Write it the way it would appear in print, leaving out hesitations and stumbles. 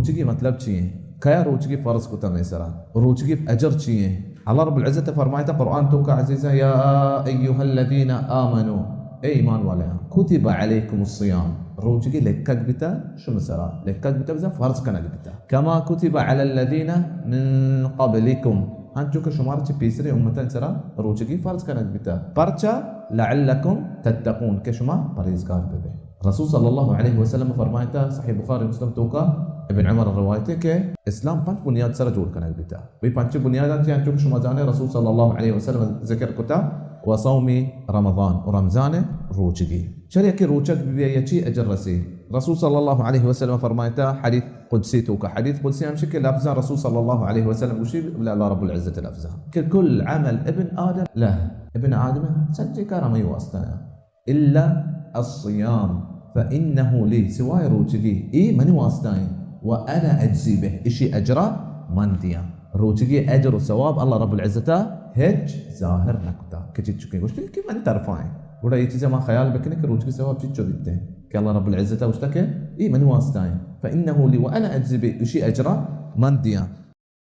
روچگی مطلب چیه؟ کیا روچگی فرض کو تمه سرا روچگی اجر چیه؟ الله رب العزة فرمایتا قرآن تو کا عزیزا یا ایها الذين آمنوا ای ایمان والے كتب عليكم الصيام روچگی لکک بتا شو سرا لکک بتا بزن فرض کنگ بتا كما كتب على الذين من قبلكم هانچو که شمار چه پیسری امتا سرا روچگی فرض کنگ بتا پرچا لعلكم تتقون که شما پرهیزگار ببه رسول صلی الله علیه وسلم فرمایتا صحیح بخاری مسلم توکا ابن عمر روایته که اسلام پنج بنیاد سره جوړ کنه بیتا وی پنج بنیادات چې انچو شما ځانه رسول صلی الله علیه وسلم ذکر کتا وصوم رمضان ورمضان روچگی شریعه کې روچک بیا یچی اجر رسی رسول صلی الله علیه وسلم فرمایتا حدیث قدسی توکا حدیث قدسی هم شکل لفظ رسول صلی الله علیه وسلم وشي الله رب العزة لفظه كل عمل ابن آدم له ابن آدم سنجي كرم يواسطنا إلا الصيام فإنه لي سواي روچگی ای من واسطاين وأنا أجزي به إشي أجرا من ديا روچگی أجر وثواب الله رب العزة هج ظاهر نكتا كتير چكين قلت لك من ترفعين ولا يتيزا ما خيال بكني كروچگی ثواب چيچو بيتين كالله رب العزة وشتكي اي من واسطاين فإنه لي وأنا أجزي به إشي أجرا من ديا